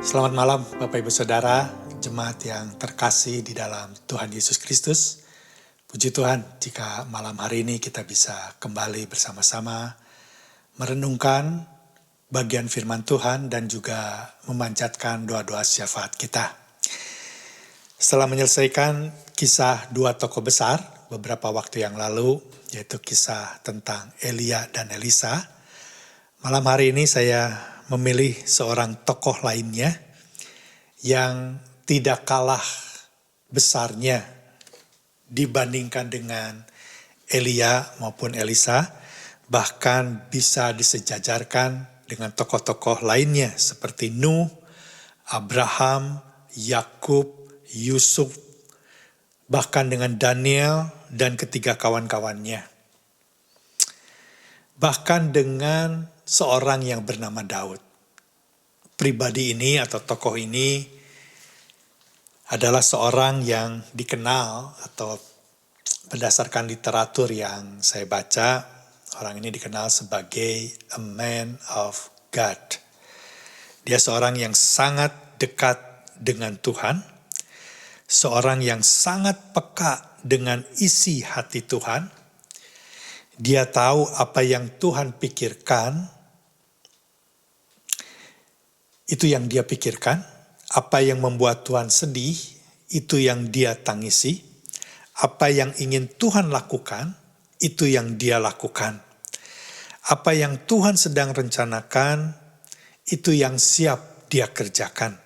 Selamat malam Bapak Ibu Saudara, jemaat yang terkasih di dalam Tuhan Yesus Kristus. Puji Tuhan jika malam hari ini kita bisa kembali bersama-sama merenungkan bagian firman Tuhan dan juga memanjatkan doa-doa syafaat kita. Setelah menyelesaikan kisah dua tokoh besar beberapa waktu yang lalu, yaitu kisah tentang Elia dan Elisa, malam hari ini saya memilih seorang tokoh lainnya yang tidak kalah besarnya dibandingkan dengan Elia maupun Elisa, bahkan bisa disejajarkan dengan tokoh-tokoh lainnya seperti Nuh, Abraham, Yakub, Yusuf, bahkan dengan Daniel dan ketiga kawan-kawannya. Bahkan dengan seorang yang bernama Daud. Pribadi ini atau tokoh ini adalah seorang yang dikenal atau berdasarkan literatur yang saya baca, orang ini dikenal sebagai a man of God. Dia seorang yang sangat dekat dengan Tuhan, seorang yang sangat peka dengan isi hati Tuhan. Dia tahu apa yang Tuhan pikirkan, itu yang dia pikirkan. Apa yang membuat Tuhan sedih, itu yang dia tangisi. Apa yang ingin Tuhan lakukan, itu yang dia lakukan. Apa yang Tuhan sedang rencanakan, itu yang siap dia kerjakan.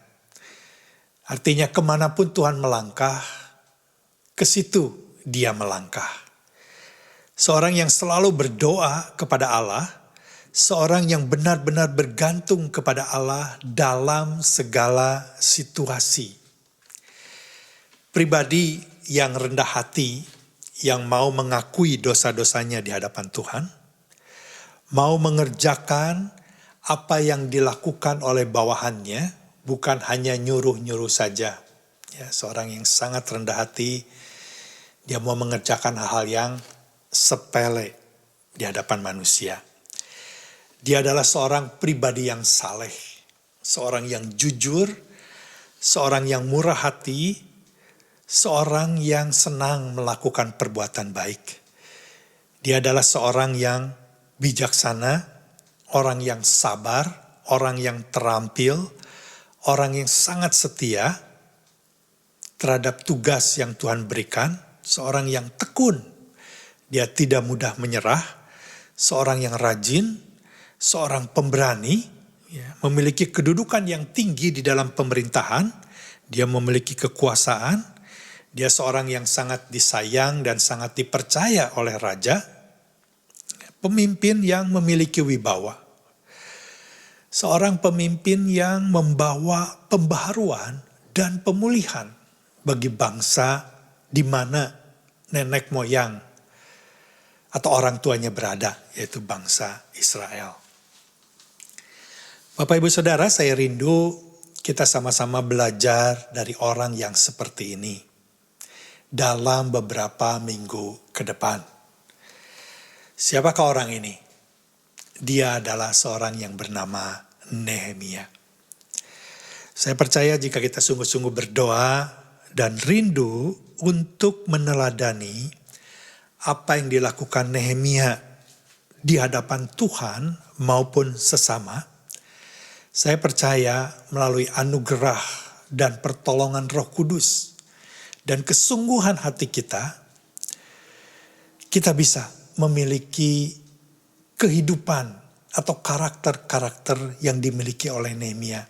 Artinya kemanapun Tuhan melangkah, ke situ dia melangkah. Seorang yang selalu berdoa kepada Allah, seorang yang benar-benar bergantung kepada Allah dalam segala situasi. Pribadi yang rendah hati, yang mau mengakui dosa-dosanya di hadapan Tuhan, mau mengerjakan apa yang dilakukan oleh bawahannya, bukan hanya nyuruh-nyuruh saja. Ya, seorang yang sangat rendah hati, dia mau mengerjakan hal-hal yang sepele di hadapan manusia. Dia adalah seorang pribadi yang saleh, seorang yang jujur, seorang yang murah hati, seorang yang senang melakukan perbuatan baik. Dia adalah seorang yang bijaksana, orang yang sabar, orang yang terampil, orang yang sangat setia terhadap tugas yang Tuhan berikan, seorang yang tekun. Dia tidak mudah menyerah, seorang yang rajin, seorang pemberani, memiliki kedudukan yang tinggi di dalam pemerintahan, dia memiliki kekuasaan, dia seorang yang sangat disayang dan sangat dipercaya oleh raja, pemimpin yang memiliki wibawa. Seorang pemimpin yang membawa pembaharuan dan pemulihan bagi bangsa di mana nenek moyang atau orang tuanya berada, yaitu bangsa Israel. Bapak Ibu Saudara, saya rindu kita sama-sama belajar dari orang yang seperti ini dalam beberapa minggu ke depan. Siapakah orang ini? Dia adalah seorang yang bernama Nehemia. Saya percaya jika kita sungguh-sungguh berdoa dan rindu untuk meneladani apa yang dilakukan Nehemia di hadapan Tuhan maupun sesama, saya percaya melalui anugerah dan pertolongan Roh Kudus dan kesungguhan hati kita, kita bisa memiliki kehidupan atau karakter-karakter yang dimiliki oleh Nehemia.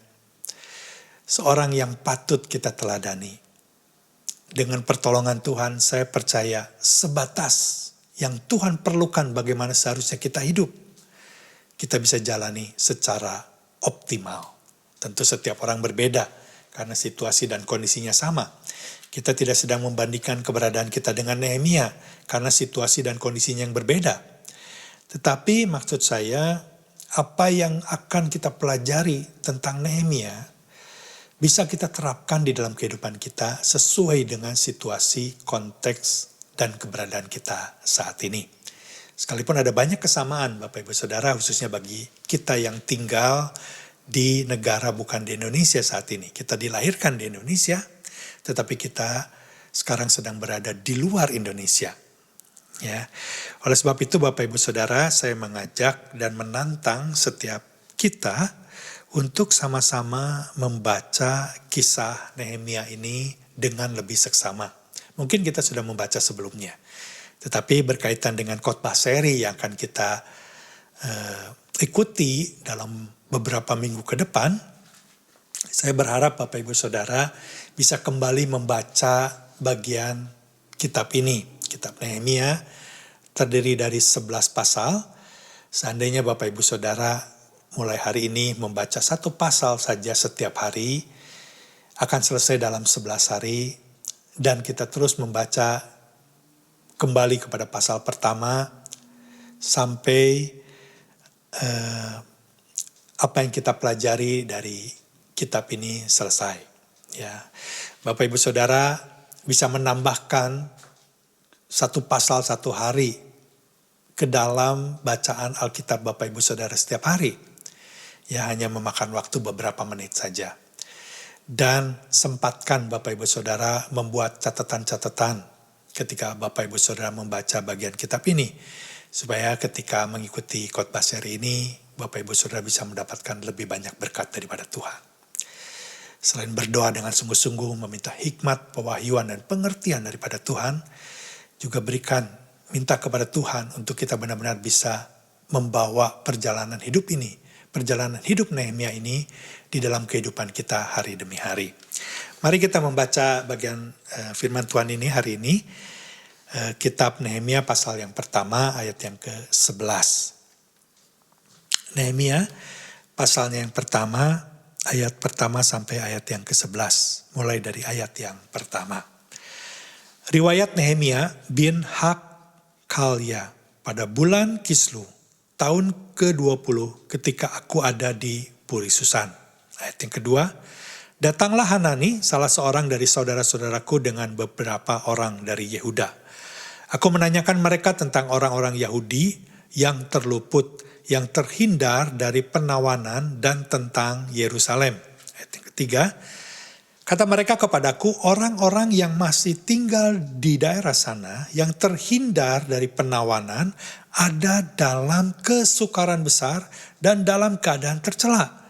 Seorang yang patut kita teladani. Dengan pertolongan Tuhan, saya percaya sebatas yang Tuhan perlukan bagaimana seharusnya kita hidup, kita bisa jalani secara optimal. Tentu setiap orang berbeda, karena situasi dan kondisinya sama. Kita tidak sedang membandingkan keberadaan kita dengan Nehemia, karena situasi dan kondisinya yang berbeda. Tetapi maksud saya, apa yang akan kita pelajari tentang Nehemia, bisa kita terapkan di dalam kehidupan kita sesuai dengan situasi, konteks, dan keberadaan kita saat ini. Sekalipun ada banyak kesamaan Bapak Ibu Saudara, khususnya bagi kita yang tinggal di negara bukan di Indonesia saat ini. Kita dilahirkan di Indonesia, tetapi kita sekarang sedang berada di luar Indonesia. Ya, oleh sebab itu Bapak Ibu Saudara, saya mengajak dan menantang setiap kita untuk sama-sama membaca kisah Nehemia ini dengan lebih seksama. Mungkin kita sudah membaca sebelumnya, tetapi berkaitan dengan khotbah seri yang akan kita ikuti dalam beberapa minggu ke depan, saya berharap Bapak Ibu Saudara bisa kembali membaca bagian kitab ini. Kitab Nehemia terdiri dari 11 pasal. Seandainya Bapak Ibu Saudara mulai hari ini membaca satu pasal saja setiap hari, akan selesai dalam 11 hari. Dan kita terus membaca kembali kepada pasal pertama sampai apa yang kita pelajari dari kitab ini selesai. Ya, Bapak Ibu Saudara bisa menambahkan satu pasal satu hari ke dalam bacaan Alkitab Bapak Ibu Saudara setiap hari. Ya, hanya memakan waktu beberapa menit saja. Dan sempatkan Bapak Ibu Saudara membuat catatan-catatan ketika Bapak Ibu Saudara membaca bagian kitab ini. Supaya ketika mengikuti khotbah seri ini, Bapak Ibu Saudara bisa mendapatkan lebih banyak berkat daripada Tuhan. Selain berdoa dengan sungguh-sungguh meminta hikmat, pewahyuan, dan pengertian daripada Tuhan, juga minta kepada Tuhan untuk kita benar-benar bisa membawa perjalanan hidup ini, perjalanan hidup Nehemia ini di dalam kehidupan kita hari demi hari. Mari kita membaca bagian firman Tuhan ini hari ini. Kitab Nehemia pasal yang pertama ayat yang ke-11. Nehemia pasalnya yang pertama, ayat pertama sampai ayat yang ke-11. Mulai dari ayat yang pertama. Riwayat Nehemia bin Hakkalya pada bulan Kislu, tahun ke-20 ketika aku ada di Puri Susan. Ayat yang kedua, datanglah Hanani, salah seorang dari saudara-saudaraku dengan beberapa orang dari Yehuda. Aku menanyakan mereka tentang orang-orang Yahudi yang terluput, yang terhindar dari penawanan dan tentang Yerusalem. Ayat yang ketiga, kata mereka kepadaku, orang-orang yang masih tinggal di daerah sana, yang terhindar dari penawanan, ada dalam kesukaran besar dan dalam keadaan tercela.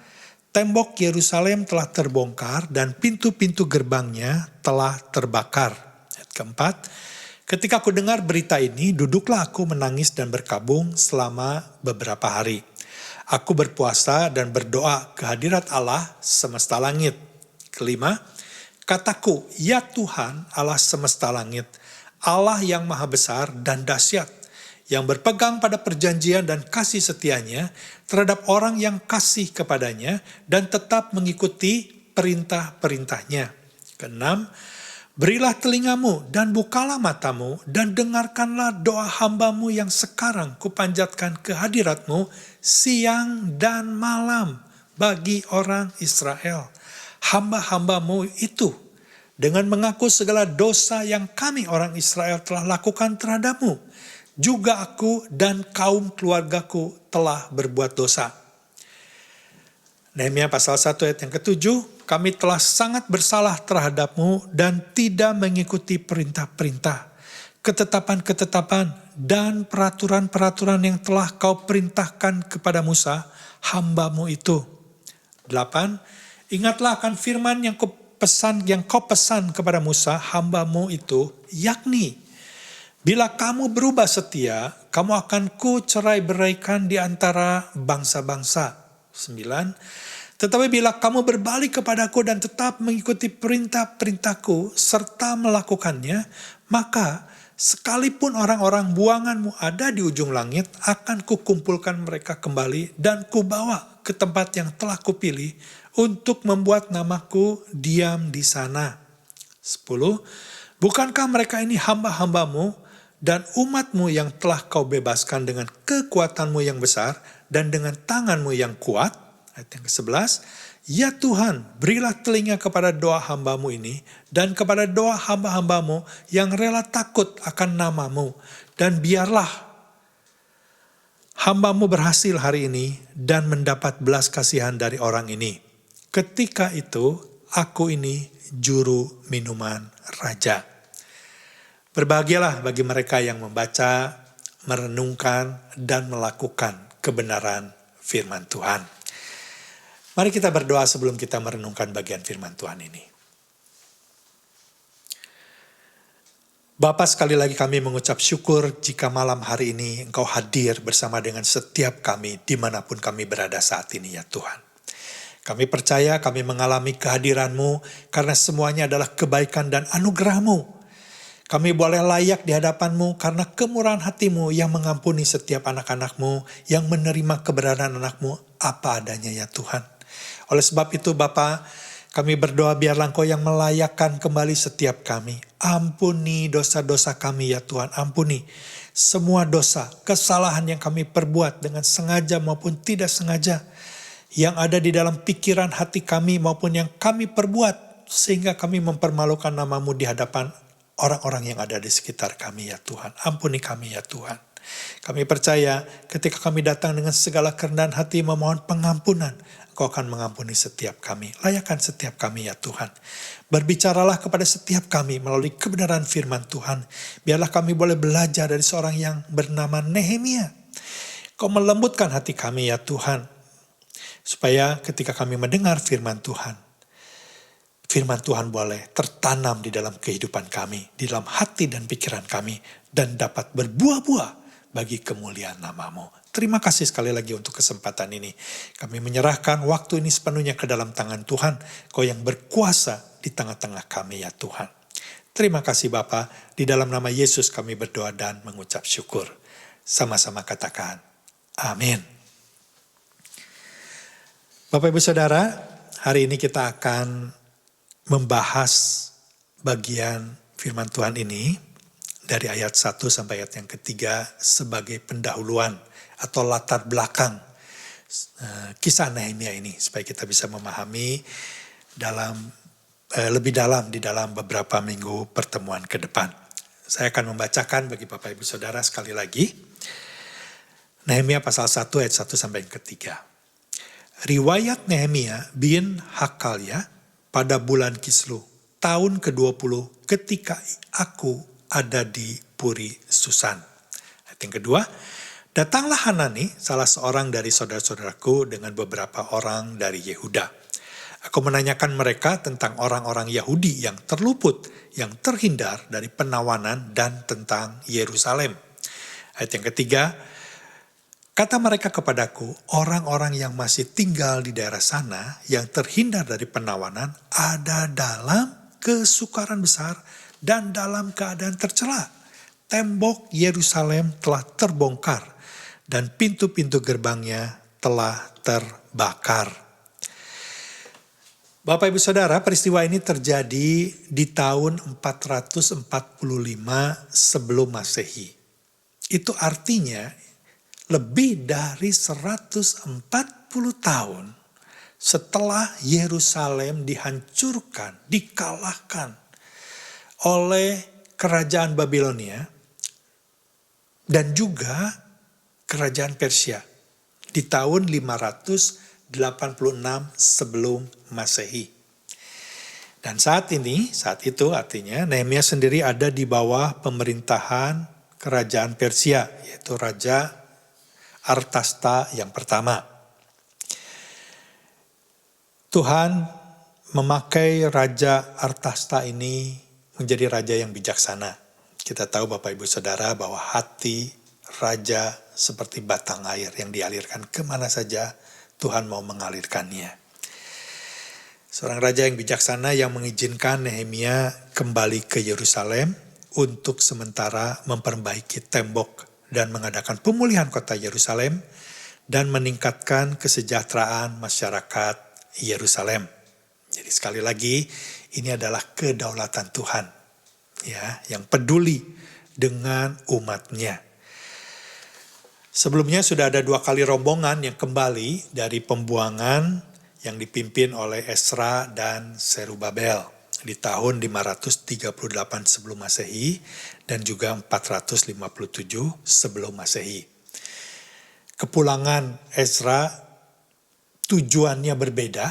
Tembok Yerusalem telah terbongkar dan pintu-pintu gerbangnya telah terbakar. Ayat keempat, ketika aku dengar berita ini, duduklah aku menangis dan berkabung selama beberapa hari. Aku berpuasa dan berdoa ke hadirat Allah semesta langit. Kelima, kataku, ya Tuhan Allah semesta langit, Allah yang maha besar dan dahsyat, yang berpegang pada perjanjian dan kasih setianya terhadap orang yang kasih kepadanya dan tetap mengikuti perintah-perintahnya. Keenam, berilah telingamu dan bukalah matamu dan dengarkanlah doa hambamu yang sekarang kupanjatkan ke hadiratmu siang dan malam bagi orang Israel. Hamba-hambamu itu dengan mengaku segala dosa yang kami orang Israel telah lakukan terhadapmu. Juga aku dan kaum keluargaku telah berbuat dosa. Nehemia pasal 1 ayat yang ke-7, kami telah sangat bersalah terhadapmu dan tidak mengikuti perintah-perintah, ketetapan-ketetapan dan peraturan-peraturan yang telah kau perintahkan kepada Musa, hambamu itu. 8. Ingatlah akan firman yang kau pesan kepada Musa, hambamu itu, yakni, bila kamu berubah setia, kamu akan kucerai-beraikan di antara bangsa-bangsa. 9. Tetapi bila kamu berbalik kepadaku dan tetap mengikuti perintah-perintahku serta melakukannya, maka sekalipun orang-orang buanganmu ada di ujung langit, akan kukumpulkan mereka kembali dan kubawa ke tempat yang telah kupilih untuk membuat namaku diam di sana. 10. Bukankah mereka ini hamba-hambamu dan umatmu yang telah kau bebaskan dengan kekuatanmu yang besar dan dengan tanganmu yang kuat? Ayat yang ke-11, ya Tuhan, berilah telinga kepada doa hambamu ini dan kepada doa hamba-hambamu yang rela takut akan namamu. Dan biarlah Hambamu berhasil hari ini dan mendapat belas kasihan dari orang ini. Ketika itu, aku ini juru minuman raja. Berbahagialah bagi mereka yang membaca, merenungkan, dan melakukan kebenaran firman Tuhan. Mari kita berdoa sebelum kita merenungkan bagian firman Tuhan ini. Bapa, sekali lagi kami mengucap syukur jika malam hari ini Engkau hadir bersama dengan setiap kami dimanapun kami berada saat ini ya Tuhan. Kami percaya kami mengalami kehadiran-Mu karena semuanya adalah kebaikan dan anugerah-Mu. Kami boleh layak di hadapan-Mu karena kemurahan hati-Mu yang mengampuni setiap anak-anak-Mu, yang menerima keberadaan anak-Mu apa adanya ya Tuhan. Oleh sebab itu Bapa, kami berdoa biarlah Engkau yang melayakkan kembali setiap kami. Ampuni dosa-dosa kami ya Tuhan, ampuni semua dosa, kesalahan yang kami perbuat dengan sengaja maupun tidak sengaja. Yang ada di dalam pikiran hati kami maupun yang kami perbuat. Sehingga kami mempermalukan nama-Mu di hadapan orang-orang yang ada di sekitar kami ya Tuhan. Ampuni kami ya Tuhan. Kami percaya ketika kami datang dengan segala kerendahan hati memohon pengampunan, Engkau akan mengampuni setiap kami. Layakkan setiap kami ya Tuhan. Berbicaralah kepada setiap kami melalui kebenaran firman Tuhan. Biarlah kami boleh belajar dari seorang yang bernama Nehemia. Kau melembutkan hati kami ya Tuhan. Supaya ketika kami mendengar firman Tuhan boleh tertanam di dalam kehidupan kami, di dalam hati dan pikiran kami, dan dapat berbuah-buah bagi kemuliaan nama-Mu. Terima kasih sekali lagi untuk kesempatan ini. Kami menyerahkan waktu ini sepenuhnya ke dalam tangan Tuhan. Kau yang berkuasa di tengah-tengah kami ya Tuhan. Terima kasih Bapa. Di dalam nama Yesus kami berdoa dan mengucap syukur. Sama-sama katakan, amin. Bapak Ibu Saudara, hari ini kita akan membahas bagian firman Tuhan ini dari ayat 1 sampai ayat yang ketiga sebagai pendahuluan atau latar belakang kisah Nehemia ini supaya kita bisa memahami lebih dalam di dalam beberapa minggu pertemuan ke depan. Saya akan membacakan bagi Bapak Ibu Saudara sekali lagi Nehemia pasal 1 ayat 1 sampai yang ketiga. Riwayat Nehemia bin Hakalia pada bulan Kislew tahun ke-20 ketika aku ada di Puri Susan. Ayat yang kedua, datanglah Hanani, salah seorang dari saudara-saudaraku dengan beberapa orang dari Yehuda. Aku menanyakan mereka tentang orang-orang Yahudi yang terluput, yang terhindar dari penawanan dan tentang Yerusalem. Ayat yang ketiga, kata mereka kepadaku, orang-orang yang masih tinggal di daerah sana yang terhindar dari penawanan ada dalam kesukaran besar dan dalam keadaan tercela. Tembok Yerusalem telah terbongkar dan pintu-pintu gerbangnya telah terbakar. Bapak Ibu Saudara, peristiwa ini terjadi di tahun 445 sebelum Masehi. Itu artinya lebih dari 140 tahun setelah Yerusalem dihancurkan, dikalahkan oleh kerajaan Babilonia dan juga kerajaan Persia di tahun 586 sebelum Masehi. Dan saat itu artinya Nehemia sendiri ada di bawah pemerintahan kerajaan Persia, yaitu Raja Artasta yang pertama. Tuhan memakai Raja Artasta ini menjadi raja yang bijaksana. Kita tahu Bapak Ibu Saudara bahwa hati raja seperti batang air yang dialirkan kemana saja Tuhan mau mengalirkannya. Seorang raja yang bijaksana yang mengizinkan Nehemia kembali ke Yerusalem untuk sementara memperbaiki tembok dan mengadakan pemulihan kota Yerusalem dan meningkatkan kesejahteraan masyarakat Yerusalem. Jadi sekali lagi ini adalah kedaulatan Tuhan ya, yang peduli dengan umatnya. Sebelumnya sudah ada 2 kali rombongan yang kembali dari pembuangan yang dipimpin oleh Esra dan Serubabel di tahun 538 sebelum Masehi dan juga 457 sebelum Masehi. Kepulangan Ezra tujuannya berbeda.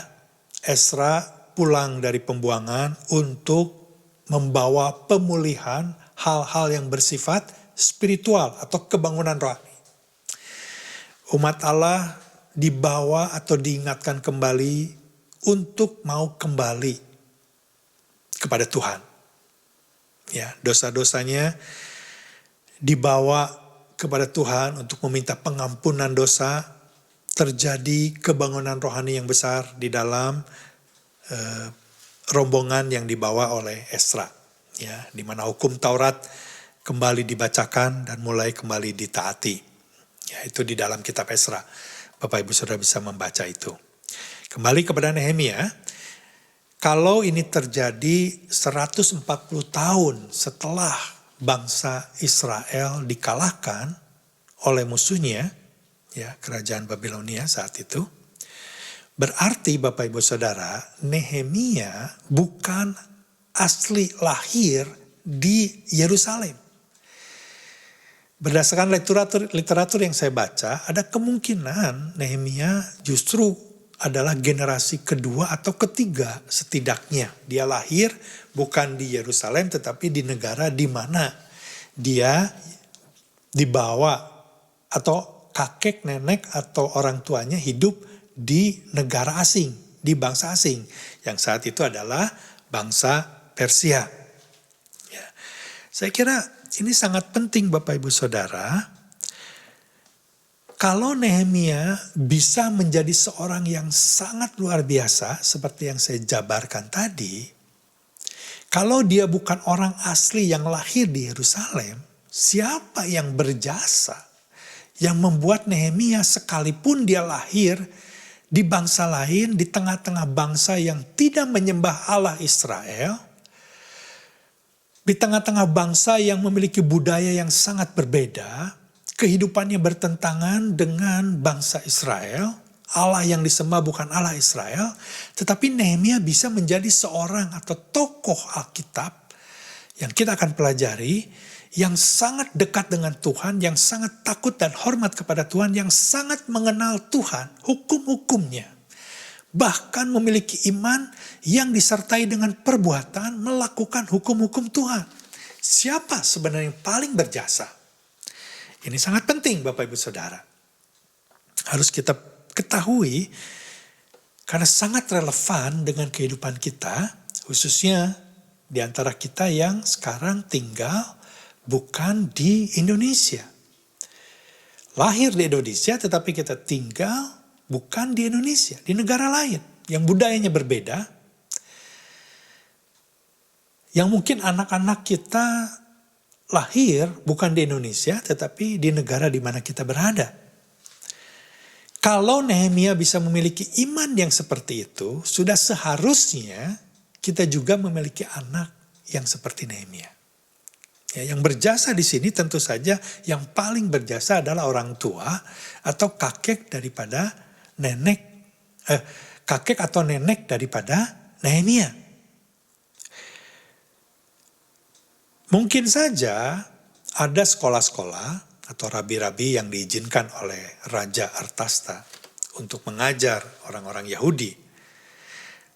Ezra pulang dari pembuangan untuk membawa pemulihan hal-hal yang bersifat spiritual atau kebangunan rohani. Umat Allah dibawa atau diingatkan kembali untuk mau kembali kepada Tuhan. Ya, dosa-dosanya dibawa kepada Tuhan untuk meminta pengampunan dosa. Terjadi kebangunan rohani yang besar di dalam rombongan yang dibawa oleh Ezra, ya, di mana hukum Taurat kembali dibacakan dan mulai kembali ditaati. Ya, itu di dalam kitab Ezra. Bapak Ibu Saudara bisa membaca itu. Kembali kepada Nehemia, kalau ini terjadi 140 tahun setelah bangsa Israel dikalahkan oleh musuhnya, ya, kerajaan Babilonia saat itu, berarti Bapak Ibu Saudara, Nehemia bukan asli lahir di Yerusalem. Berdasarkan literatur yang saya baca, ada kemungkinan Nehemia justru adalah generasi kedua atau ketiga setidaknya. Dia lahir bukan di Yerusalem tetapi di negara di mana dia dibawa atau kakek, nenek, atau orang tuanya hidup di negara asing, di bangsa asing. Yang saat itu adalah bangsa Persia. Ya. Saya kira ini sangat penting Bapak Ibu Saudara. Kalau Nehemia bisa menjadi seorang yang sangat luar biasa, seperti yang saya jabarkan tadi, kalau dia bukan orang asli yang lahir di Yerusalem, siapa yang berjasa? Yang membuat Nehemia sekalipun dia lahir di bangsa lain, di tengah-tengah bangsa yang tidak menyembah Allah Israel, di tengah-tengah bangsa yang memiliki budaya yang sangat berbeda, kehidupannya bertentangan dengan bangsa Israel, Allah yang disembah bukan Allah Israel, tetapi Nehemia bisa menjadi seorang atau tokoh Alkitab yang kita akan pelajari, yang sangat dekat dengan Tuhan, yang sangat takut dan hormat kepada Tuhan, yang sangat mengenal Tuhan, hukum-hukumnya. Bahkan memiliki iman yang disertai dengan perbuatan melakukan hukum-hukum Tuhan. Siapa sebenarnya yang paling berjasa? Ini sangat penting Bapak Ibu Saudara. Harus kita ketahui karena sangat relevan dengan kehidupan kita, khususnya di antara kita yang sekarang tinggal bukan di Indonesia. Lahir di Indonesia tetapi kita tinggal bukan di Indonesia, di negara lain yang budayanya berbeda. Yang mungkin anak-anak kita lahir bukan di Indonesia tetapi di negara di mana kita berada. Kalau Nehemia bisa memiliki iman yang seperti itu, sudah seharusnya kita juga memiliki anak yang seperti Nehemia. Ya, yang berjasa di sini tentu saja yang paling berjasa adalah orang tua atau kakek daripada kakek atau nenek daripada Nehemia. Mungkin saja ada sekolah-sekolah atau rabi-rabi yang diizinkan oleh Raja Artasta untuk mengajar orang-orang Yahudi.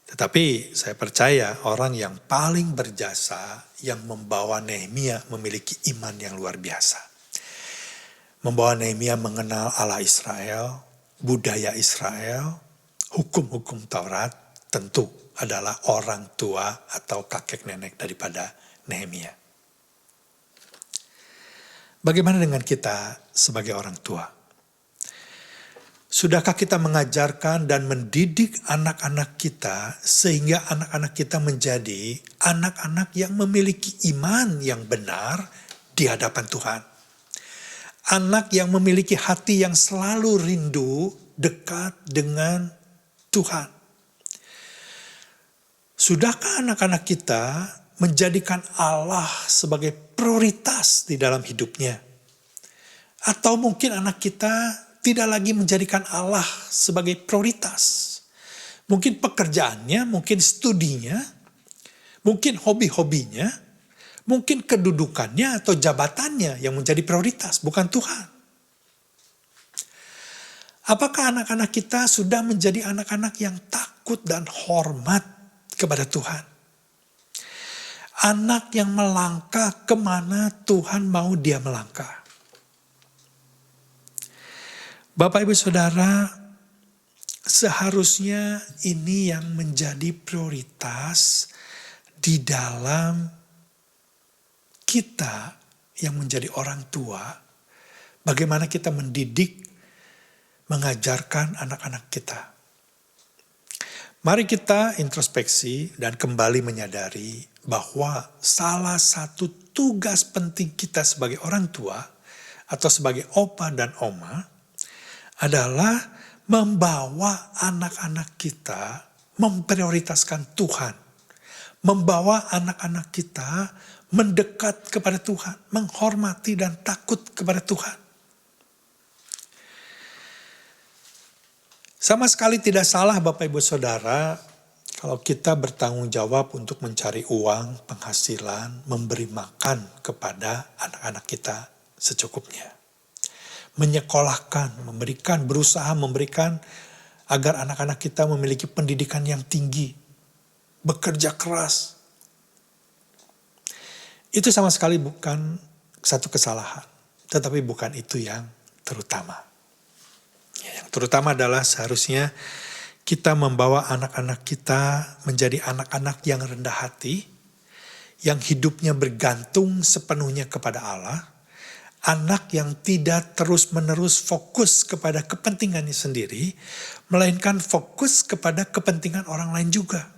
Tetapi saya percaya orang yang paling berjasa yang membawa Nehemia memiliki iman yang luar biasa. Membawa Nehemia mengenal Allah Israel, budaya Israel, hukum-hukum Taurat, tentu adalah orang tua atau kakek nenek daripada Nehemia. Bagaimana dengan kita sebagai orang tua? Sudahkah kita mengajarkan dan mendidik anak-anak kita sehingga anak-anak kita menjadi anak-anak yang memiliki iman yang benar di hadapan Tuhan? Anak yang memiliki hati yang selalu rindu dekat dengan Tuhan. Sudahkah anak-anak kita menjadikan Allah sebagai prioritas di dalam hidupnya? Atau mungkin anak kita tidak lagi menjadikan Allah sebagai prioritas. Mungkin pekerjaannya, mungkin studinya, mungkin hobi-hobinya, mungkin kedudukannya atau jabatannya yang menjadi prioritas, bukan Tuhan. Apakah anak-anak kita sudah menjadi anak-anak yang takut dan hormat kepada Tuhan? Anak yang melangkah kemana Tuhan mau dia melangkah. Bapak Ibu Saudara, seharusnya ini yang menjadi prioritas di dalam kita yang menjadi orang tua. Bagaimana kita mendidik, mengajarkan anak-anak kita. Mari kita introspeksi dan kembali menyadari bahwa salah satu tugas penting kita sebagai orang tua atau sebagai opa dan oma adalah membawa anak-anak kita memprioritaskan Tuhan. Membawa anak-anak kita mendekat kepada Tuhan, menghormati dan takut kepada Tuhan. Sama sekali tidak salah Bapak Ibu Saudara kalau kita bertanggung jawab untuk mencari uang, penghasilan, memberi makan kepada anak-anak kita secukupnya. Menyekolahkan, berusaha memberikan agar anak-anak kita memiliki pendidikan yang tinggi, bekerja keras. Itu sama sekali bukan satu kesalahan, tetapi bukan itu yang terutama. Yang terutama adalah seharusnya kita membawa anak-anak kita menjadi anak-anak yang rendah hati, yang hidupnya bergantung sepenuhnya kepada Allah, anak yang tidak terus-menerus fokus kepada kepentingannya sendiri, melainkan fokus kepada kepentingan orang lain juga.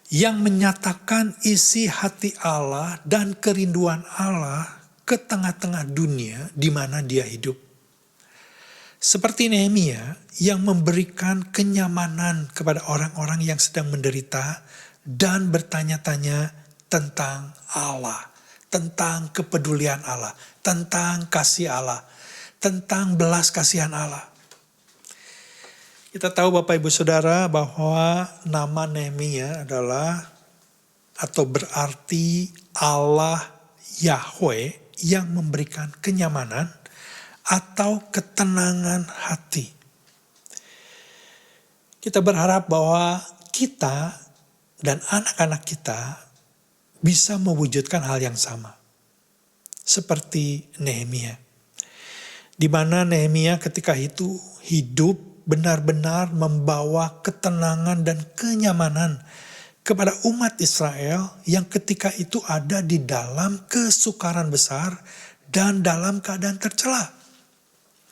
Yang menyatakan isi hati Allah dan kerinduan Allah ke tengah-tengah dunia di mana dia hidup. Seperti Nehemia yang memberikan kenyamanan kepada orang-orang yang sedang menderita dan bertanya-tanya tentang Allah, tentang kepedulian Allah, tentang kasih Allah, tentang belas kasihan Allah. Kita tahu Bapak Ibu Saudara bahwa nama Nehemia adalah atau berarti Allah Yahweh yang memberikan kenyamanan atau ketenangan hati. Kita berharap bahwa kita dan anak-anak kita bisa mewujudkan hal yang sama. Seperti Nehemia. Di mana Nehemia ketika itu hidup benar-benar membawa ketenangan dan kenyamanan kepada umat Israel yang ketika itu ada di dalam kesukaran besar dan dalam keadaan tercela.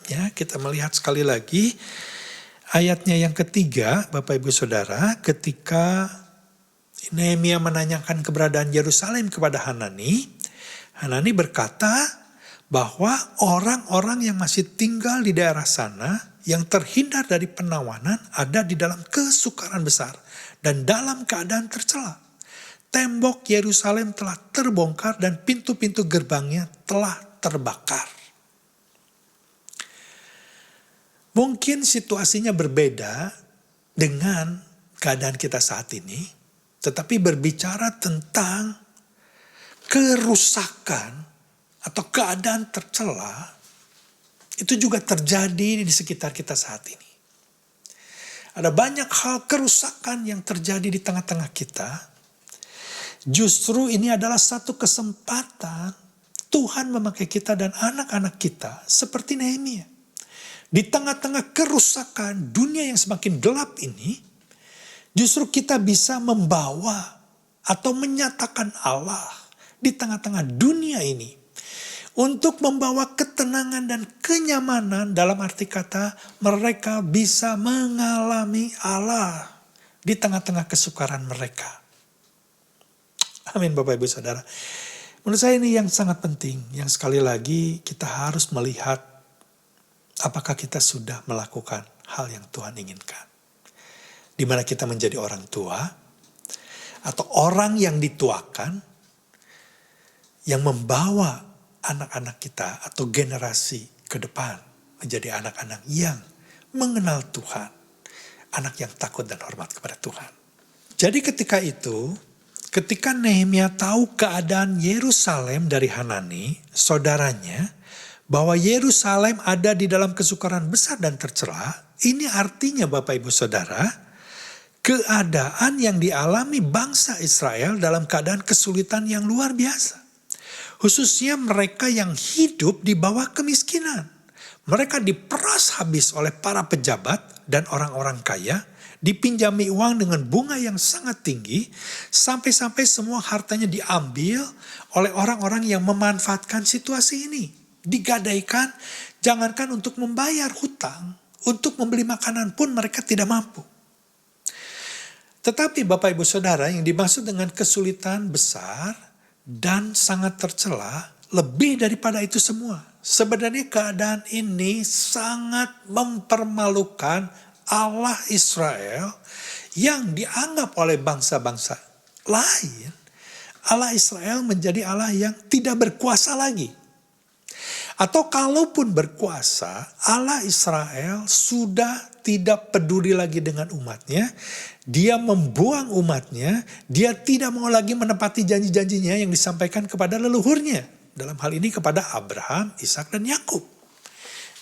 Ya, kita melihat sekali lagi ayatnya yang ketiga, Bapak Ibu Saudara, ketika Nehemia menanyakan keberadaan Yerusalem kepada Hanani, Hanani berkata bahwa orang-orang yang masih tinggal di daerah sana, yang terhindar dari penawanan, ada di dalam kesukaran besar dan dalam keadaan tercela. Tembok Yerusalem telah terbongkar dan pintu-pintu gerbangnya telah terbakar. Mungkin situasinya berbeda dengan keadaan kita saat ini, tetapi berbicara tentang kerusakan atau keadaan tercela, itu juga terjadi di sekitar kita saat ini. Ada banyak hal kerusakan yang terjadi di tengah-tengah kita. Justru ini adalah satu kesempatan Tuhan memakai kita dan anak-anak kita seperti Nehemia. Di tengah-tengah kerusakan dunia yang semakin gelap ini, justru kita bisa membawa atau menyatakan Allah di tengah-tengah dunia ini. Untuk membawa ketenangan dan kenyamanan, dalam arti kata mereka bisa mengalami Allah di tengah-tengah kesukaran mereka. Amin Bapak Ibu Saudara. Menurut saya ini yang sangat penting, yang sekali lagi kita harus melihat apakah kita sudah melakukan hal yang Tuhan inginkan. Di mana kita menjadi orang tua atau orang yang dituakan yang membawa anak-anak kita atau generasi ke depan menjadi anak-anak yang mengenal Tuhan, anak yang takut dan hormat kepada Tuhan. Jadi ketika itu, ketika Nehemia tahu keadaan Yerusalem dari Hanani, saudaranya, bahwa Yerusalem ada di dalam kesukaran besar dan tercela, ini artinya Bapak Ibu Saudara, keadaan yang dialami bangsa Israel dalam keadaan kesulitan yang luar biasa. Khususnya mereka yang hidup di bawah kemiskinan. Mereka diperas habis oleh para pejabat dan orang-orang kaya, dipinjami uang dengan bunga yang sangat tinggi, sampai-sampai semua hartanya diambil oleh orang-orang yang memanfaatkan situasi ini. Digadaikan, jangankan untuk membayar hutang, untuk membeli makanan pun mereka tidak mampu. Tetapi Bapak Ibu Saudara, yang dimaksud dengan kesulitan besar dan sangat tercela, lebih daripada itu semua. Sebenarnya keadaan ini sangat mempermalukan Allah Israel yang dianggap oleh bangsa-bangsa lain. Allah Israel menjadi Allah yang tidak berkuasa lagi. Atau kalaupun berkuasa, Allah Israel sudah tidak peduli lagi dengan umatnya. Dia membuang umatnya. Dia tidak mau lagi menepati janji-janjinya yang disampaikan kepada leluhurnya. Dalam hal ini kepada Abraham, Ishak dan Yakub.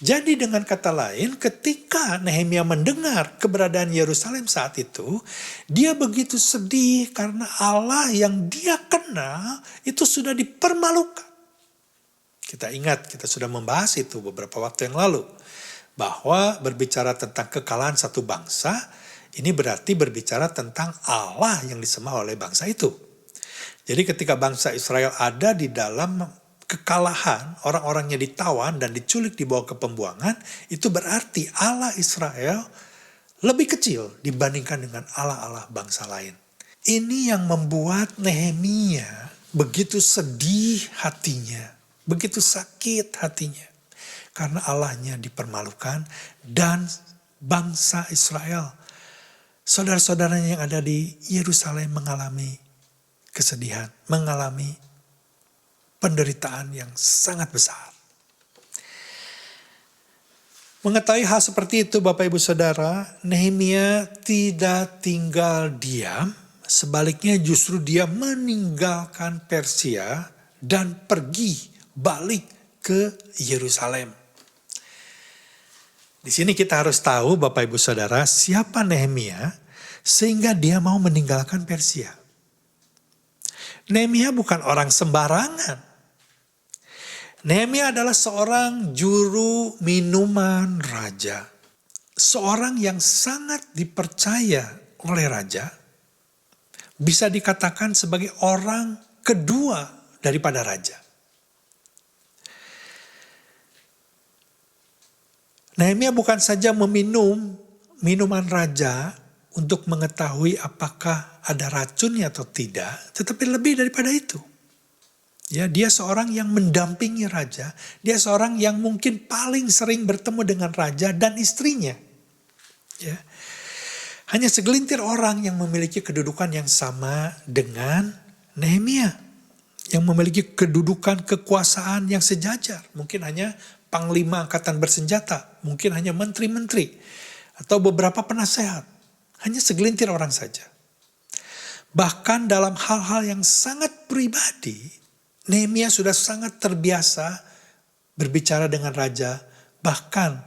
Jadi dengan kata lain, ketika Nehemia mendengar keberadaan Yerusalem saat itu, dia begitu sedih karena Allah yang dia kenal itu sudah dipermalukan. Kita ingat, kita sudah membahas itu beberapa waktu yang lalu. Bahwa berbicara tentang kekalahan satu bangsa, ini berarti berbicara tentang Allah yang disembah oleh bangsa itu. Jadi ketika bangsa Israel ada di dalam kekalahan, orang-orangnya ditawan dan diculik dibawa ke pembuangan, itu berarti Allah Israel lebih kecil dibandingkan dengan Allah-Allah bangsa lain. Ini yang membuat Nehemia begitu sedih hatinya. Begitu sakit hatinya. Karena Allahnya dipermalukan dan bangsa Israel, saudara-saudaranya yang ada di Yerusalem mengalami kesedihan, mengalami penderitaan yang sangat besar. Mengetahui hal seperti itu Bapak Ibu Saudara, Nehemia tidak tinggal diam, sebaliknya justru dia meninggalkan Persia dan pergi balik ke Yerusalem. Di sini kita harus tahu Bapak Ibu Saudara, siapa Nehemia sehingga dia mau meninggalkan Persia. Nehemia bukan orang sembarangan. Nehemia adalah seorang juru minuman raja. Seorang yang sangat dipercaya oleh raja. Bisa dikatakan sebagai orang kedua daripada raja. Nehemia bukan saja meminum minuman raja untuk mengetahui apakah ada racunnya atau tidak, tetapi lebih daripada itu. Ya, dia seorang yang mendampingi raja, dia seorang yang mungkin paling sering bertemu dengan raja dan istrinya. Ya. Hanya segelintir orang yang memiliki kedudukan yang sama dengan Nehemia, yang memiliki kedudukan kekuasaan yang sejajar, mungkin hanya panglima angkatan bersenjata, mungkin hanya menteri-menteri, atau beberapa penasehat. Hanya segelintir orang saja. Bahkan dalam hal-hal yang sangat pribadi, Nehemia sudah sangat terbiasa berbicara dengan raja, bahkan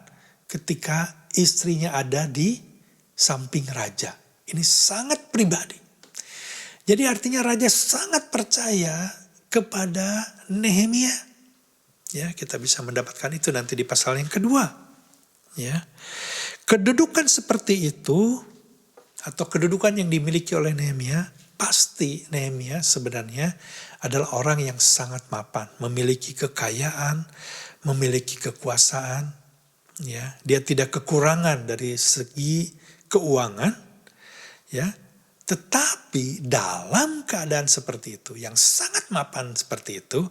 ketika istrinya ada di samping raja. Ini sangat pribadi. Jadi artinya raja sangat percaya kepada Nehemia. Ya, kita bisa mendapatkan itu nanti di pasal yang kedua. Ya. Kedudukan seperti itu atau kedudukan yang dimiliki oleh Nehemia, pasti Nehemia sebenarnya adalah orang yang sangat mapan, memiliki kekayaan, memiliki kekuasaan. Ya, dia tidak kekurangan dari segi keuangan. Ya. Tetapi dalam keadaan seperti itu, yang sangat mapan seperti itu,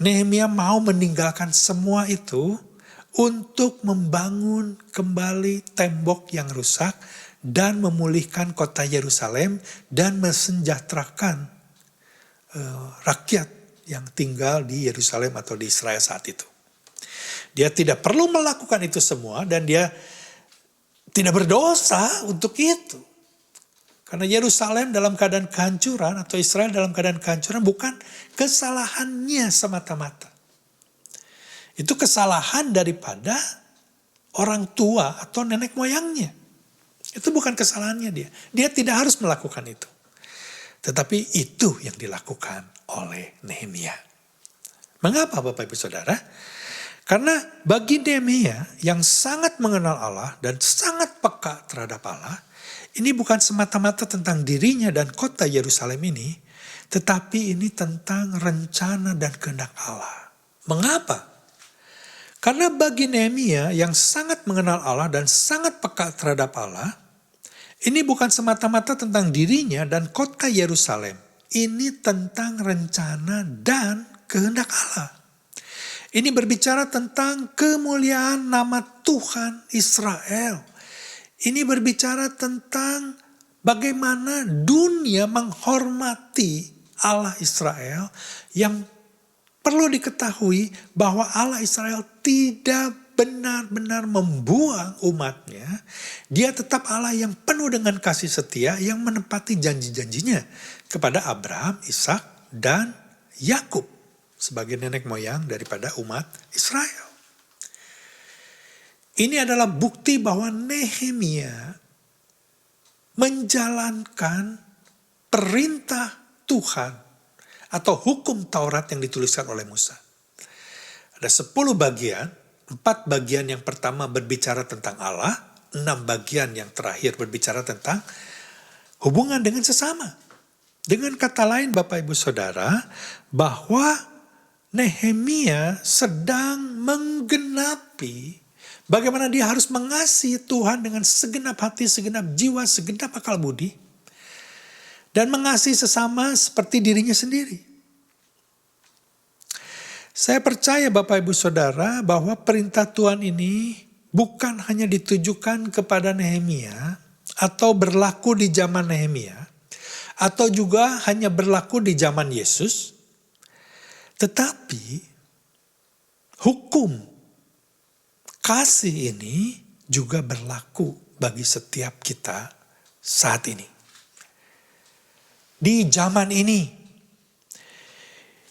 Nehemia mau meninggalkan semua itu untuk membangun kembali tembok yang rusak dan memulihkan kota Yerusalem dan mensejahterakan rakyat yang tinggal di Yerusalem atau di Israel saat itu. Dia tidak perlu melakukan itu semua dan dia tidak berdosa untuk itu. Karena Yerusalem dalam keadaan kehancuran atau Israel dalam keadaan kehancuran bukan kesalahannya semata-mata. Itu kesalahan daripada orang tua atau nenek moyangnya. Itu bukan kesalahannya dia. Dia tidak harus melakukan itu. Tetapi itu yang dilakukan oleh Nehemia. Mengapa Bapak Ibu Saudara? Karena bagi Nehemia yang sangat mengenal Allah dan sangat peka terhadap Allah, ini bukan semata-mata tentang dirinya dan kota Yerusalem ini, tetapi ini tentang rencana dan kehendak Allah. Mengapa? Karena bagi Nehemia yang sangat mengenal Allah dan sangat peka terhadap Allah, ini bukan semata-mata tentang dirinya dan kota Yerusalem. Ini tentang rencana dan kehendak Allah. Ini berbicara tentang kemuliaan nama Tuhan Israel. Ini berbicara tentang bagaimana dunia menghormati Allah Israel, yang perlu diketahui bahwa Allah Israel tidak benar-benar membuang umatnya. Dia tetap Allah yang penuh dengan kasih setia, yang menepati janji-janjinya kepada Abraham, Ishak, dan Yakub sebagai nenek moyang daripada umat Israel. Ini adalah bukti bahwa Nehemia menjalankan perintah Tuhan atau hukum Taurat yang dituliskan oleh Musa. Ada 10 bagian, 4 bagian yang pertama berbicara tentang Allah, 6 bagian yang terakhir berbicara tentang hubungan dengan sesama. Dengan kata lain Bapak Ibu Saudara, bahwa Nehemia sedang menggenapi bagaimana dia harus mengasihi Tuhan dengan segenap hati, segenap jiwa, segenap akal budi. Dan mengasihi sesama seperti dirinya sendiri. Saya percaya Bapak Ibu Saudara bahwa perintah Tuhan ini bukan hanya ditujukan kepada Nehemia atau berlaku di zaman Nehemia atau juga hanya berlaku di zaman Yesus. Tetapi hukum kasih ini juga berlaku bagi setiap kita saat ini. Di zaman ini.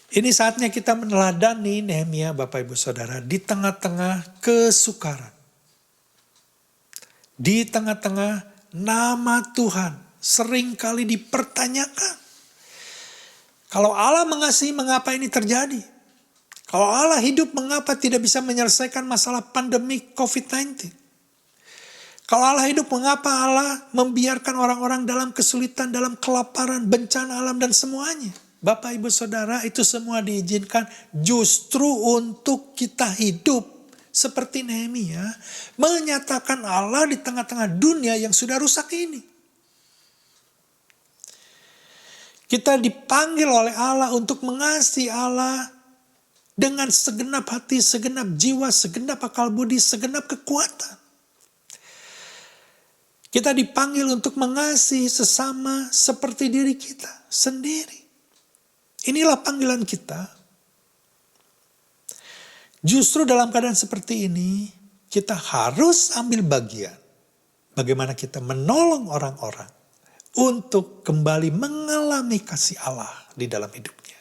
Ini saatnya kita meneladani Nehemia Bapak Ibu Saudara di tengah-tengah kesukaran. Di tengah-tengah nama Tuhan seringkali dipertanyakan. Kalau Allah mengasihi, mengapa ini terjadi? Kalau Allah hidup, mengapa tidak bisa menyelesaikan masalah pandemi COVID-19? Kalau Allah hidup, mengapa Allah membiarkan orang-orang dalam kesulitan, dalam kelaparan, bencana alam, dan semuanya? Bapak, Ibu, Saudara, itu semua diizinkan justru untuk kita hidup seperti Nehemia, menyatakan Allah di tengah-tengah dunia yang sudah rusak ini. Kita dipanggil oleh Allah untuk mengasihi Allah dengan segenap hati, segenap jiwa, segenap akal budi, segenap kekuatan. Kita dipanggil untuk mengasihi sesama seperti diri kita sendiri. Inilah panggilan kita. Justru dalam keadaan seperti ini, kita harus ambil bagian. Bagaimana kita menolong orang-orang untuk kembali mengalami kasih Allah di dalam hidupnya.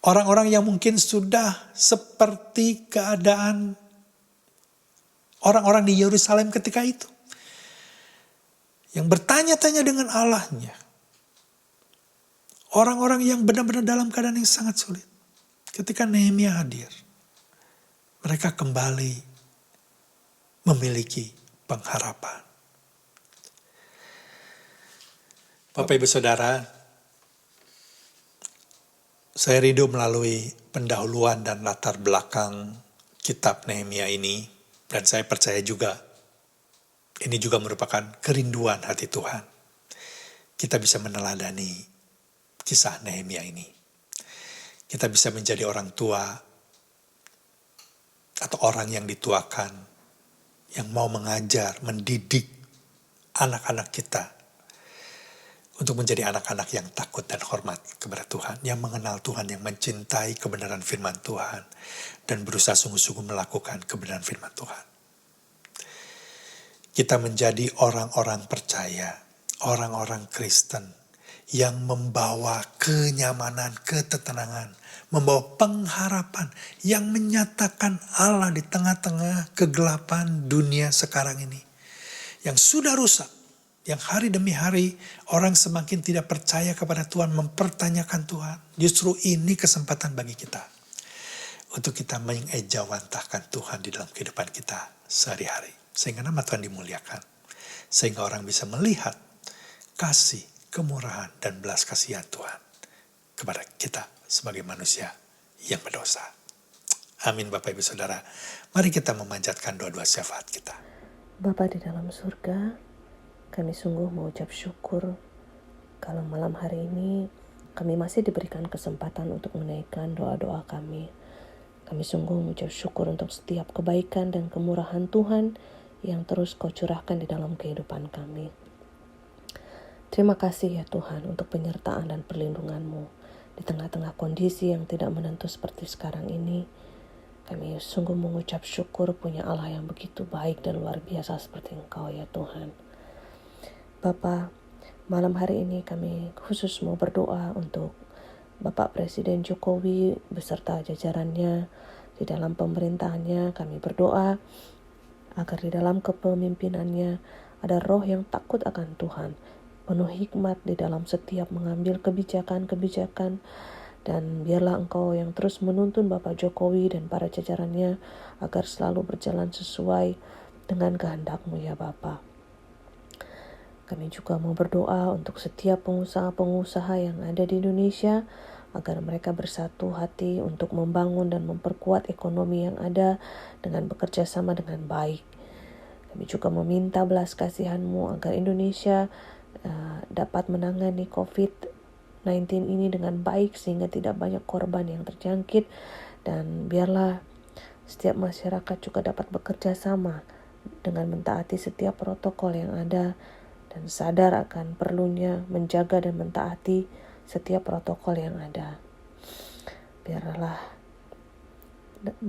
Orang-orang yang mungkin sudah seperti keadaan orang-orang di Yerusalem ketika itu. Yang bertanya-tanya dengan Allahnya. Orang-orang yang benar-benar dalam keadaan yang sangat sulit. Ketika Nehemia hadir, mereka kembali memiliki pengharapan. Bapak Ibu Saudara, saya rindu melalui pendahuluan dan latar belakang kitab Nehemia ini, dan saya percaya juga ini juga merupakan kerinduan hati Tuhan. Kita bisa meneladani kisah Nehemia ini. Kita bisa menjadi orang tua atau orang yang dituakan, yang mau mengajar, mendidik anak-anak kita untuk menjadi anak-anak yang takut dan hormat kepada Tuhan, yang mengenal Tuhan, yang mencintai kebenaran firman Tuhan, dan berusaha sungguh-sungguh melakukan kebenaran firman Tuhan. Kita menjadi orang-orang percaya, orang-orang Kristen, yang membawa kenyamanan, ketenangan, membawa pengharapan, yang menyatakan Allah di tengah-tengah kegelapan dunia sekarang ini, yang sudah rusak, yang hari demi hari orang semakin tidak percaya kepada Tuhan, mempertanyakan Tuhan. Justru ini kesempatan bagi kita untuk kita mengejawantahkan Tuhan di dalam kehidupan kita sehari-hari, sehingga nama Tuhan dimuliakan, sehingga orang bisa melihat kasih, kemurahan, dan belas kasihan Tuhan kepada kita sebagai manusia yang berdosa. Amin. Bapak Ibu Saudara, mari kita memanjatkan doa-doa syafaat kita. Bapa di dalam surga, kami sungguh mengucap syukur kalau malam hari ini kami masih diberikan kesempatan untuk menaikkan doa-doa kami. Kami sungguh mengucap syukur untuk setiap kebaikan dan kemurahan Tuhan yang terus Kau curahkan di dalam kehidupan kami. Terima kasih ya Tuhan untuk penyertaan dan perlindungan-Mu di tengah-tengah kondisi yang tidak menentu seperti sekarang ini. Kami sungguh mengucap syukur punya Allah yang begitu baik dan luar biasa seperti Engkau ya Tuhan. Bapa, malam hari ini kami khusus mau berdoa untuk Bapak Presiden Jokowi beserta jajarannya di dalam pemerintahannya. Kami berdoa agar di dalam kepemimpinannya ada roh yang takut akan Tuhan, penuh hikmat di dalam setiap mengambil kebijakan-kebijakan, dan biarlah Engkau yang terus menuntun Bapak Jokowi dan para jajarannya agar selalu berjalan sesuai dengan kehendak-Mu ya Bapa. Kami juga mau berdoa untuk setiap pengusaha-pengusaha yang ada di Indonesia agar mereka bersatu hati untuk membangun dan memperkuat ekonomi yang ada dengan bekerja sama dengan baik. Kami juga meminta belas kasihan-Mu agar Indonesia dapat menangani COVID-19 ini dengan baik sehingga tidak banyak korban yang terjangkit, dan biarlah setiap masyarakat juga dapat bekerja sama dengan mentaati setiap protokol yang ada dan sadar akan perlunya menjaga dan mentaati setiap protokol yang ada. Biarlah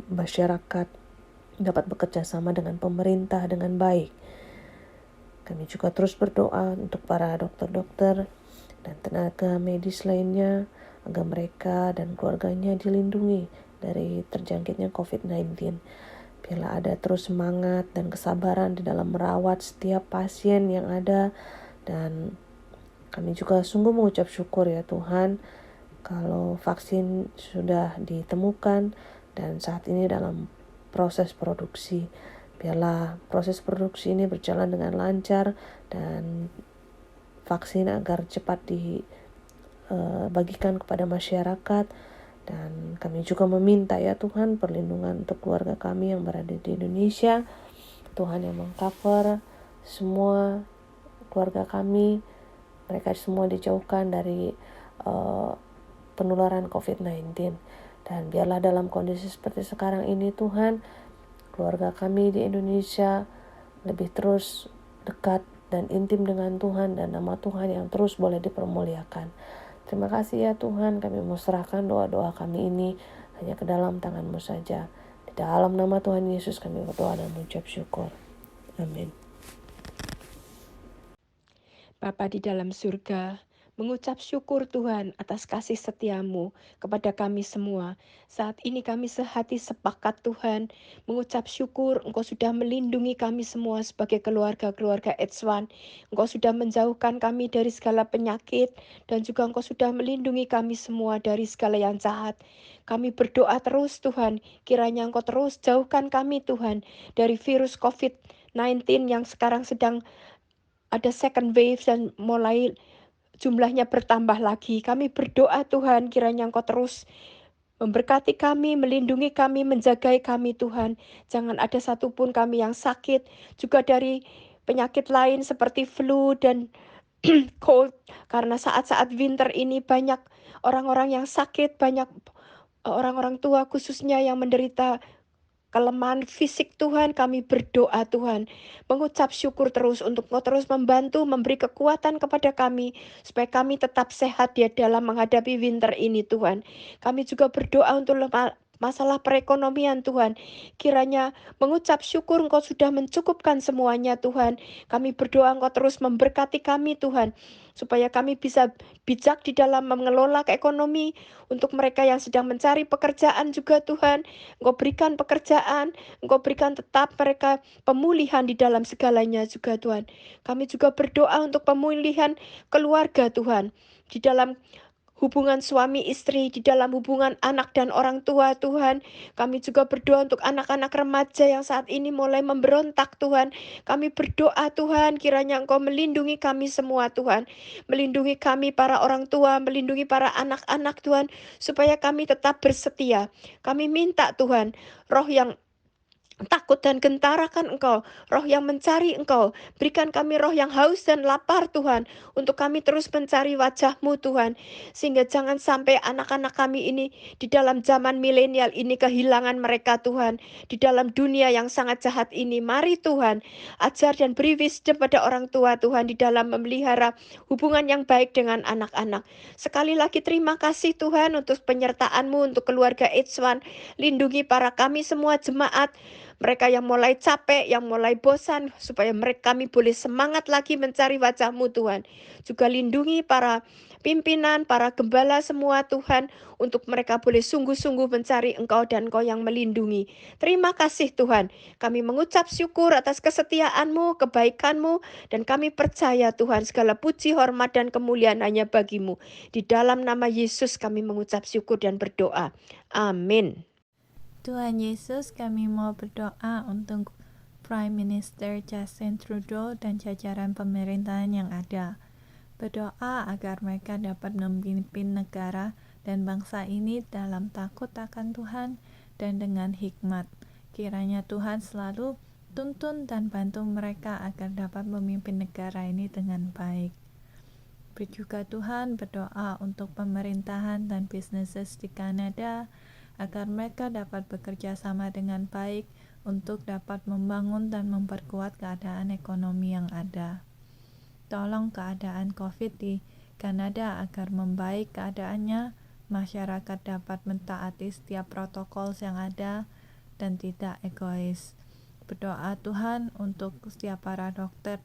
masyarakat dapat bekerja sama dengan pemerintah dengan baik. Kami juga terus berdoa untuk para dokter-dokter dan tenaga medis lainnya agar mereka dan keluarganya dilindungi dari terjangkitnya COVID-19. Biarlah ada terus semangat dan kesabaran di dalam merawat setiap pasien yang ada, dan kami juga sungguh mengucap syukur ya Tuhan kalau vaksin sudah ditemukan dan saat ini dalam proses produksi. Biarlah proses produksi ini berjalan dengan lancar dan vaksin agar cepat dibagikan kepada masyarakat. Dan kami juga meminta ya Tuhan perlindungan untuk keluarga kami yang berada di Indonesia. Tuhan yang mengcover semua keluarga kami, mereka semua dijauhkan dari penularan COVID-19. Dan biarlah dalam kondisi seperti sekarang ini Tuhan, keluarga kami di Indonesia lebih terus dekat dan intim dengan Tuhan, dan nama Tuhan yang terus boleh dipermuliakan. Terima kasih ya Tuhan, kami mau serahkan doa-doa kami ini hanya ke dalam tangan-Mu saja. Di dalam nama Tuhan Yesus kami berdoa dan mengucap syukur. Amin. Bapa di dalam surga, mengucap syukur Tuhan atas kasih setia-Mu kepada kami semua. Saat ini kami sehati sepakat Tuhan, mengucap syukur Engkau sudah melindungi kami semua sebagai keluarga-keluarga Edzwan. Engkau sudah menjauhkan kami dari segala penyakit, dan juga Engkau sudah melindungi kami semua dari segala yang jahat. Kami berdoa terus Tuhan, kiranya Engkau terus jauhkan kami Tuhan dari virus COVID-19 yang sekarang sedang ada second wave dan mulai jumlahnya bertambah lagi. Kami berdoa Tuhan, kiranya Engkau terus memberkati kami, melindungi kami, menjagai kami Tuhan. Jangan ada satupun kami yang sakit, juga dari penyakit lain seperti flu dan cold. Karena saat-saat winter ini banyak orang-orang yang sakit, banyak orang-orang tua khususnya yang menderita kelemahan fisik Tuhan. Kami berdoa Tuhan, mengucap syukur terus untuk Engkau terus membantu, memberi kekuatan kepada kami, supaya kami tetap sehat ya dalam menghadapi winter ini Tuhan. Kami juga berdoa untuk masalah perekonomian Tuhan. Kiranya mengucap syukur Engkau sudah mencukupkan semuanya Tuhan. Kami berdoa Engkau terus memberkati kami Tuhan, supaya kami bisa bijak di dalam mengelola ekonomi untuk mereka yang sedang mencari pekerjaan juga Tuhan. Engkau berikan pekerjaan, Engkau berikan tetap mereka pemulihan di dalam segalanya juga Tuhan. Kami juga berdoa untuk pemulihan keluarga Tuhan, di dalam hubungan suami istri, di dalam hubungan anak dan orang tua Tuhan. Kami juga berdoa untuk anak-anak remaja yang saat ini mulai memberontak Tuhan. Kami berdoa Tuhan, kiranya Engkau melindungi kami semua Tuhan. Melindungi kami para orang tua, melindungi para anak-anak Tuhan, supaya kami tetap bersetia. Kami minta Tuhan, roh yang takut dan gentarakan Engkau, roh yang mencari Engkau. Berikan kami roh yang haus dan lapar Tuhan, untuk kami terus mencari wajah-Mu Tuhan. Sehingga jangan sampai anak-anak kami ini di dalam zaman milenial ini kehilangan mereka Tuhan. Di dalam dunia yang sangat jahat ini, mari Tuhan, ajar dan beri wisdom pada orang tua Tuhan di dalam memelihara hubungan yang baik dengan anak-anak. Sekali lagi terima kasih Tuhan untuk penyertaan-Mu untuk keluarga H1. Lindungi para kami semua jemaat, mereka yang mulai capek, yang mulai bosan, supaya kami boleh semangat lagi mencari wajah-Mu Tuhan. Juga lindungi para pimpinan, para gembala semua Tuhan, untuk mereka boleh sungguh-sungguh mencari Engkau dan Engkau yang melindungi. Terima kasih Tuhan, kami mengucap syukur atas kesetiaan-Mu, kebaikan-Mu, dan kami percaya Tuhan segala puji, hormat, dan kemuliaan hanya bagi-Mu. Di dalam nama Yesus kami mengucap syukur dan berdoa. Amin. Tuhan Yesus, kami mau berdoa untuk Prime Minister Justin Trudeau dan jajaran pemerintahan yang ada. Berdoa agar mereka dapat memimpin negara dan bangsa ini dalam takut akan Tuhan dan dengan hikmat. Kiranya Tuhan selalu tuntun dan bantu mereka agar dapat memimpin negara ini dengan baik. Juga Tuhan berdoa untuk pemerintahan dan businesses di Kanada, agar mereka dapat bekerja sama dengan baik untuk dapat membangun dan memperkuat keadaan ekonomi yang ada. Tolong keadaan COVID di Kanada agar membaik keadaannya, masyarakat dapat mentaati setiap protokol yang ada dan tidak egois. Berdoa Tuhan untuk setiap para dokter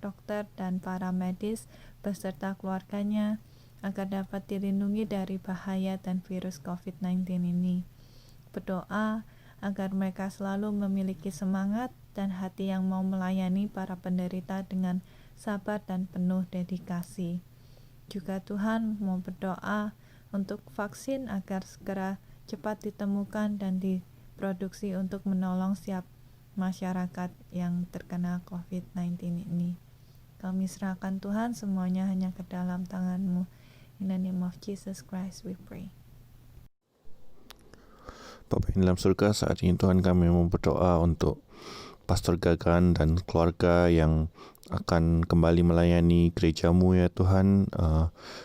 dan para medis beserta keluarganya agar dapat dilindungi dari bahaya dan virus COVID-19 ini. Berdoa agar mereka selalu memiliki semangat dan hati yang mau melayani para penderita dengan sabar dan penuh dedikasi. Juga Tuhan mau berdoa untuk vaksin agar segera cepat ditemukan dan diproduksi untuk menolong setiap masyarakat yang terkena COVID-19 ini. Kami serahkan Tuhan semuanya hanya ke dalam tangan-Mu. In the name of Jesus Christ we pray. Bapa yang dalam surga, saat ini Tuhan kami mau berdoa untuk Pastor Gagan dan keluarga yang akan kembali melayani gereja-Mu ya Tuhan,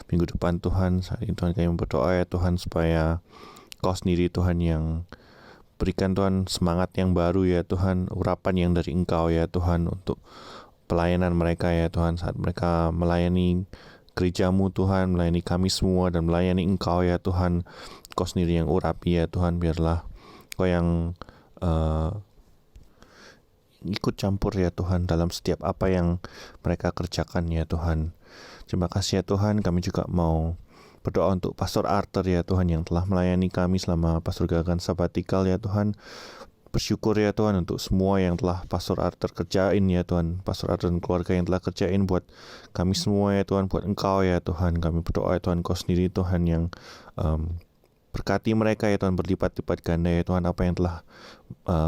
minggu depan Tuhan. Saat ini Tuhan kami berdoa ya Tuhan, supaya Kau sendiri Tuhan yang berikan Tuhan semangat yang baru ya Tuhan, urapan yang dari Engkau ya Tuhan untuk pelayanan mereka ya Tuhan, saat mereka melayani gereja-Mu Tuhan, melayani kami semua dan melayani Engkau ya Tuhan. Kau sendiri yang urapi ya Tuhan, biarlah Kau yang ikut campur ya Tuhan dalam setiap apa yang mereka kerjakan ya Tuhan. Terima kasih ya Tuhan. Kami juga mau berdoa untuk Pastor Arthur ya Tuhan, yang telah melayani kami selama Pastor Gagan sabatikal ya Tuhan. Bersyukur ya Tuhan untuk semua yang telah Pastor Arthur kerjain ya Tuhan, Pastor Arthur dan keluarga yang telah kerjain buat kami semua ya Tuhan, buat Engkau ya Tuhan. Kami berdoa ya Tuhan, Kau sendiri Tuhan yang berkati mereka ya Tuhan, berlipat-lipat ganda ya Tuhan, apa yang telah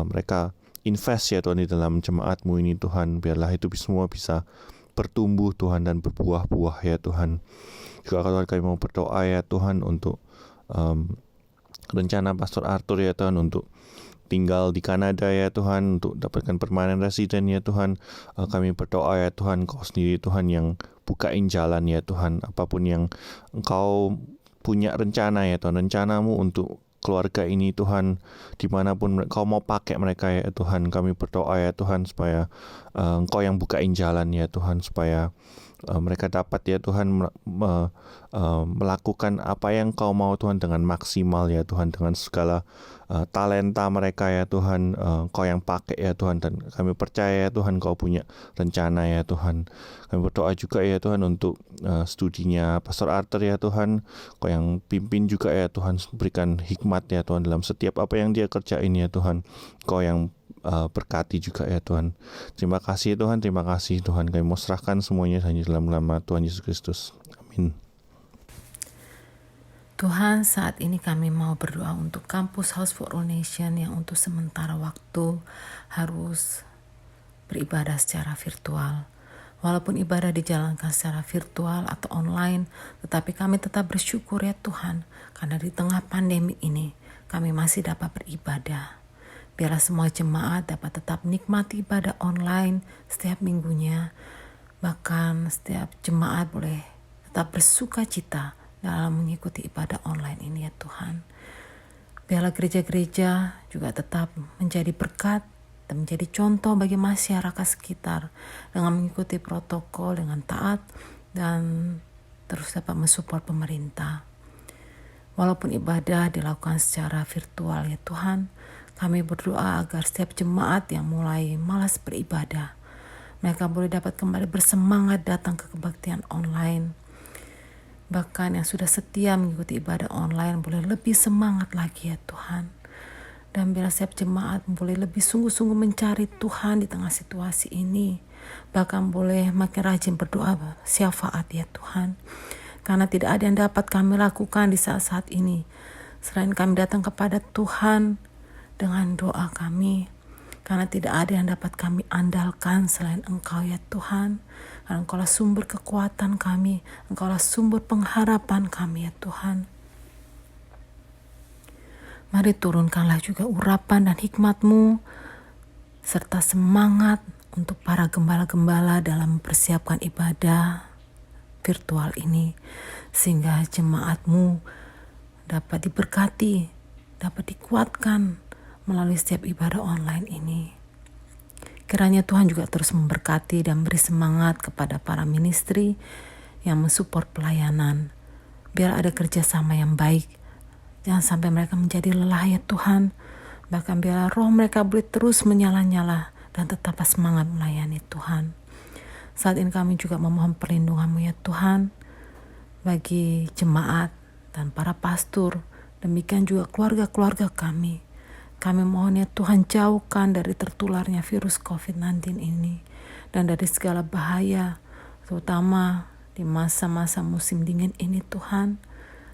mereka invest ya Tuhan di dalam jemaat-Mu ini Tuhan. Biarlah itu semua bisa bertumbuh Tuhan dan berbuah-buah ya Tuhan. Juga Tuhan kami mau berdoa ya Tuhan untuk rencana Pastor Arthur ya Tuhan untuk tinggal di Kanada ya Tuhan, untuk dapatkan permanent resident ya Tuhan. Kami berdoa ya Tuhan, Kau sendiri Tuhan yang bukain jalan ya Tuhan, apapun yang Engkau punya rencana ya Tuhan, rencana-Mu untuk keluarga ini Tuhan, dimanapun Kau mau pakai mereka ya Tuhan. Kami berdoa ya Tuhan supaya Engkau yang bukain jalan ya Tuhan, supaya mereka dapat ya Tuhan melakukan apa yang Kau mau Tuhan dengan maksimal ya Tuhan, dengan segala talenta mereka ya Tuhan, Kau yang pakai ya Tuhan, dan kami percaya ya Tuhan Kau punya rencana ya Tuhan. Kami berdoa juga ya Tuhan untuk studinya Pastor Arthur ya Tuhan, Kau yang pimpin juga ya Tuhan, berikan hikmat ya Tuhan dalam setiap apa yang dia kerjain ya Tuhan, Kau yang berkati juga ya Tuhan. Terima kasih Tuhan, terima kasih Tuhan. Kami mau serahkan semuanya hanya dalam nama Tuhan Yesus Kristus. Amin. Tuhan, saat ini kami mau berdoa untuk kampus House for All Nation yang untuk sementara waktu harus beribadah secara virtual. Walaupun ibadah dijalankan secara virtual atau online, tetapi kami tetap bersyukur ya Tuhan, karena di tengah pandemi ini kami masih dapat beribadah. Biarlah semua jemaat dapat tetap nikmati ibadah online setiap minggunya. Bahkan setiap jemaat boleh tetap bersuka cita dalam mengikuti ibadah online ini ya Tuhan. Biarlah gereja-gereja juga tetap menjadi berkat dan menjadi contoh bagi masyarakat sekitar dengan mengikuti protokol dengan taat dan terus dapat mensupport pemerintah. Walaupun ibadah dilakukan secara virtual ya Tuhan, kami berdoa agar setiap jemaat yang mulai malas beribadah, mereka boleh dapat kembali bersemangat datang ke kebaktian online. Bahkan yang sudah setia mengikuti ibadah online boleh lebih semangat lagi ya Tuhan. Dan biar setiap jemaat boleh lebih sungguh-sungguh mencari Tuhan di tengah situasi ini. Bahkan boleh makin rajin berdoa syafaat ya Tuhan. Karena tidak ada yang dapat kami lakukan di saat-saat ini selain kami datang kepada Tuhan dengan doa kami, karena tidak ada yang dapat kami andalkan selain Engkau ya Tuhan. Karena Engkaulah sumber kekuatan kami, Engkaulah sumber pengharapan kami ya Tuhan. Mari turunkanlah juga urapan dan hikmat-Mu serta semangat untuk para gembala-gembala dalam mempersiapkan ibadah virtual ini, sehingga jemaat-Mu dapat diberkati, dapat dikuatkan melalui setiap ibadah online ini. Kiranya Tuhan juga terus memberkati dan beri semangat kepada para ministry yang mensupport pelayanan. Biar ada kerjasama yang baik. Jangan sampai mereka menjadi lelah ya Tuhan. Bahkan biar roh mereka boleh terus menyala-nyala dan tetap semangat melayani Tuhan. Saat ini kami juga memohon perlindungan-Mu ya Tuhan bagi jemaat dan para pastor. Demikian juga keluarga-keluarga kami. Kami mohon ya Tuhan, jauhkan dari tertularnya virus COVID-19 ini dan dari segala bahaya, terutama di masa-masa musim dingin ini Tuhan.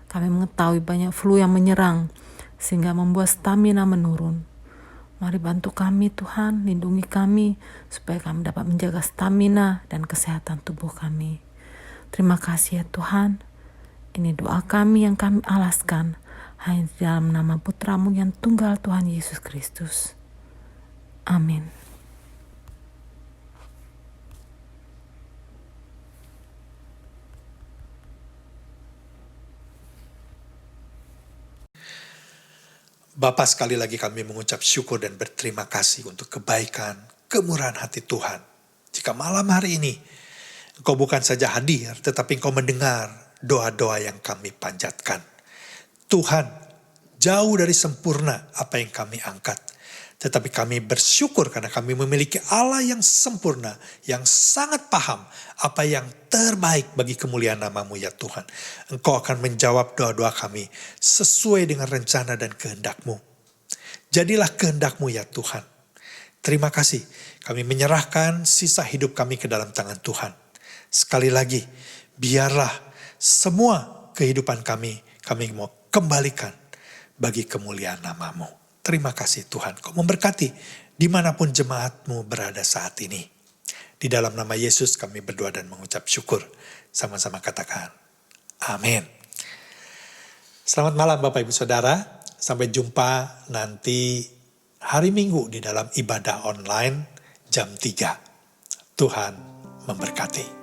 Kami mengetahui banyak flu yang menyerang sehingga membuat stamina menurun. Mari bantu kami Tuhan, lindungi kami supaya kami dapat menjaga stamina dan kesehatan tubuh kami. Terima kasih ya Tuhan. Ini doa kami yang kami alaskan hanya dalam nama Putra-Mu yang tunggal Tuhan Yesus Kristus. Amin. Bapa, sekali lagi kami mengucap syukur dan berterima kasih untuk kebaikan, kemurahan hati Tuhan. Jika malam hari ini Engkau bukan saja hadir, tetapi Engkau mendengar doa-doa yang kami panjatkan. Tuhan, jauh dari sempurna apa yang kami angkat. Tetapi kami bersyukur karena kami memiliki Allah yang sempurna, yang sangat paham apa yang terbaik bagi kemuliaan nama-Mu ya Tuhan. Engkau akan menjawab doa-doa kami sesuai dengan rencana dan kehendak-Mu. Jadilah kehendak-Mu ya Tuhan. Terima kasih, kami menyerahkan sisa hidup kami ke dalam tangan Tuhan. Sekali lagi, biarlah semua kehidupan kami mau kembalikan bagi kemuliaan nama-Mu. Terima kasih Tuhan, Kau memberkati dimanapun jemaat-Mu berada saat ini. Di dalam nama Yesus kami berdoa dan mengucap syukur. Sama-sama katakan, amin. Selamat malam Bapak Ibu Saudara. Sampai jumpa nanti hari Minggu di dalam ibadah online jam 3. Tuhan memberkati.